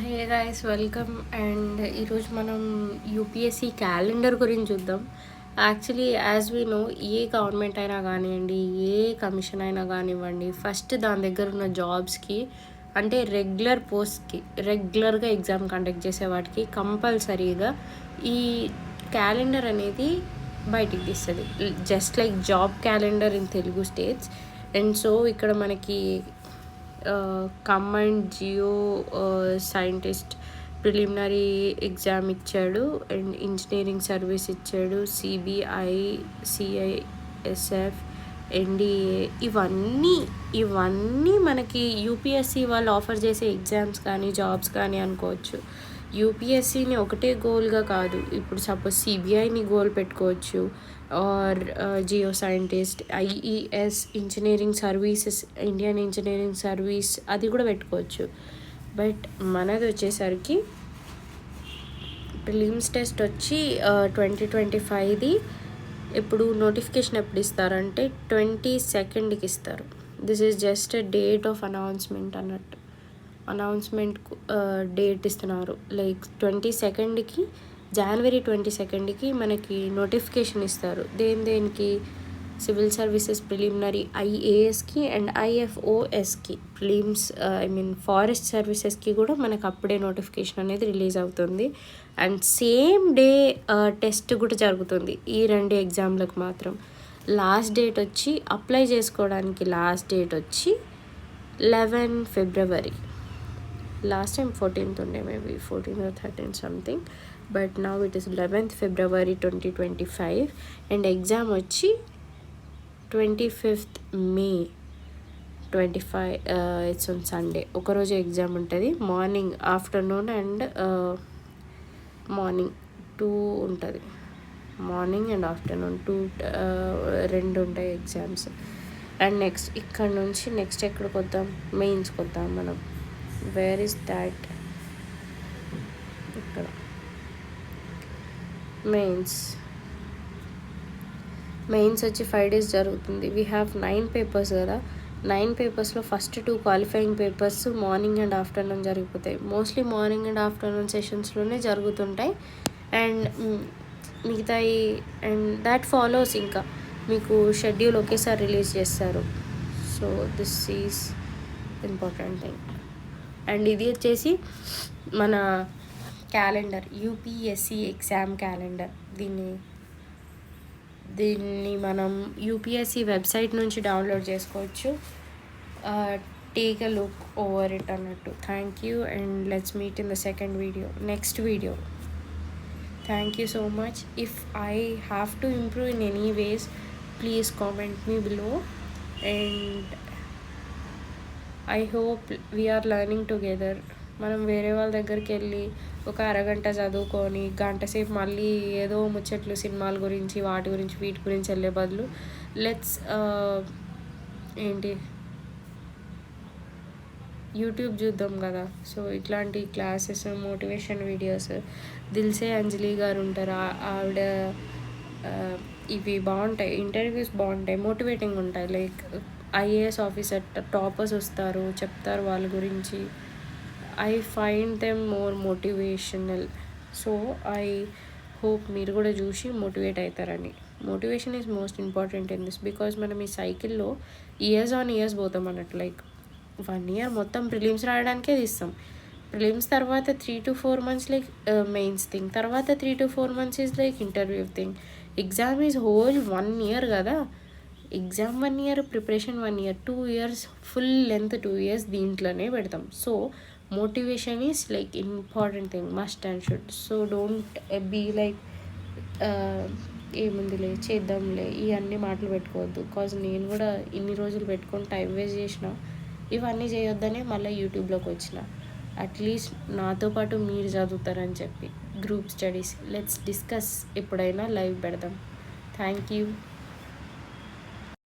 Hey guys welcome. And ఈరోజు మనం UPSC calendar గురించి చూద్దాం. Actually as we know, A government అయినా కానివ్వండి, ఏ కమిషన్ అయినా కానివ్వండి, ఫస్ట్ దాని దగ్గర ఉన్న జాబ్స్కి అంటే రెగ్యులర్ పోస్ట్కి రెగ్యులర్గా ఎగ్జామ్ కండక్ట్ చేసే వాటికి కంపల్సరీగా ఈ క్యాలెండర్ అనేది బయటికి తీస్తుంది. Just like job calendar in Telugu states. And so ఇక్కడ మనకి combined Jio scientist preliminary exam ఇచ్చాడు, అండ్ ఇంజనీరింగ్ సర్వీస్ ఇచ్చాడు, సిబిఐ, సిఐఎస్ఎఫ్, ఎన్డిఏ, ఇవన్నీ మనకి యూపీఎస్సీ వాళ్ళు ఆఫర్ చేసే ఎగ్జామ్స్ కానీ జాబ్స్ కానీ అనుకోవచ్చు. యూపీఎస్సీని ఒకటే గోల్గా కాదు, ఇప్పుడు సపోజ్ సిబిఐని గోల్ పెట్టుకోవచ్చు, or geo scientist, IES, engineering services, Indian engineering service, అది కూడా పెట్టుకోవచ్చు. బట్ మనది వచ్చేసరికి ప్రిలిమ్స్ టెస్ట్ వచ్చి 2025ది. ఇప్పుడు నోటిఫికేషన్ ఎప్పుడు ఇస్తారంటే 22nd ఇస్తారు. This is just date of announcement date ఇస్తున్నారు. లైక్ 22nd, January 22nd మనకి నోటిఫికేషన్ ఇస్తారు. దేనికి? సివిల్ సర్వీసెస్ ప్రిలిమినరీ ఐఏఎస్కి అండ్ ఐఎఫ్ఓఎస్కి, ప్రిలిమ్స్ ఫారెస్ట్ సర్వీసెస్కి కూడా మనకు అప్పుడే నోటిఫికేషన్ అనేది రిలీజ్ అవుతుంది. అండ్ సేమ్ డే టెస్ట్ కూడా జరుగుతుంది ఈ 2 ఎగ్జామ్లకు మాత్రం. లాస్ట్ డేట్ వచ్చి అప్లై చేసుకోవడానికి లాస్ట్ డేట్ వచ్చి 11 February. లాస్ట్ టైం 14th ఉండే, maybe 14 or 13 something, but now it is 11th February 2025. And exam వచ్చి 25th May 25. It's on Sunday. ఒకరోజు ఎగ్జామ్ ఉంటుంది. మార్నింగ్, ఆఫ్టర్నూన్ అండ్ మార్నింగ్ 2 ఉంటుంది. మార్నింగ్ అండ్ ఆఫ్టర్నూన్ 2 2 ఉంటాయి exams. And next ఇక్కడ నుంచి next ఎక్కడికి వద్దాం? మెయిన్స్కి వద్దాం మనం. Where is that? ఇక్కడ మెయిన్స్ వచ్చి 5 days జరుగుతుంది. వీ హ్యావ్ 9 papers కదా. 9 papersలో first 2 qualifying papers morning and afternoon జరిగిపోతాయి. మోస్ట్లీ మార్నింగ్ అండ్ ఆఫ్టర్నూన్ సెషన్స్లోనే జరుగుతుంటాయి. అండ్ మిగతాయి అండ్ దాట్ ఫాలోస్, ఇంకా మీకు షెడ్యూల్ ఒకేసారి రిలీజ్ చేస్తారు. So this is important thing. And ఇది వచ్చేసి మన క్యాలెండర్, యూపీఎస్సీ ఎగ్జామ్ క్యాలెండర్. దీన్ని మనం యూపీఎస్సీ వెబ్సైట్ నుంచి డౌన్లోడ్ చేసుకోవచ్చు. Take a look over it అన్నట్టు. Thank you, and let's meet in the next video. Thank you so much. If I have to improve in any ways, please comment me below. And I hope we're learning together. మనం వేరే వాళ్ళ దగ్గరికి వెళ్ళి ఒక అరగంట చదువుకొని గంట సేపు మళ్ళీ ఏదో ముచ్చట్లు, సినిమాల గురించి, వీటి గురించి వెళ్ళే బదులు లెట్స్ యూట్యూబ్ చూద్దాం కదా. సో ఇట్లాంటి క్లాసెస్, మోటివేషన్ వీడియోస్, దిల్సే అంజలి గారు ఉంటారు, ఆవిడ ఇవి బాగుంటాయి. ఇంటర్వ్యూస్ బాగుంటాయి, మోటివేటింగ్ ఉంటాయి. లైక్ ఐఏఎస్ ఆఫీసర్ టాపర్స్ వస్తారు, చెప్తారు వాళ్ళ గురించి. I find them more motivational. So I hope మీరు కూడా చూసి మోటివేట్ అవుతారని. Motivation is most important in this, because మనం ఈ సైకిల్లో ఇయర్స్ ఆన్ ఇయర్స్ పోతాం అన్నట్టు. లైక్ 1 year మొత్తం ప్రిలిమ్స్ రాయడానికే తీస్తాం. ప్రిలిమ్స్ తర్వాత 3 to 4 months like mains thing, తర్వాత 3 to 4 months is like interview thing. Exam is whole 1 year కదా. Exam 1 year, preparation 1 year, 2 years, full length 2 years దీంట్లోనే పెడతాం. So motivation is like important thing, must and should. So don't be like ఏముందిలే చేద్దాంలే ఇవన్నీ మాటలు పెట్టుకోవద్దు. Because నేను కూడా ఇన్ని రోజులు పెట్టుకొని టైం వేస్ట్ చేసిన. ఇవన్నీ చేయొద్దనే మళ్ళీ యూట్యూబ్లోకి వచ్చిన. అట్లీస్ట్ నాతో పాటు మీరు చదువుతారని చెప్పి గ్రూప్ స్టడీస్. లెట్స్ డిస్కస్, ఎప్పుడైనా లైవ్ పెడదాం. Thank you.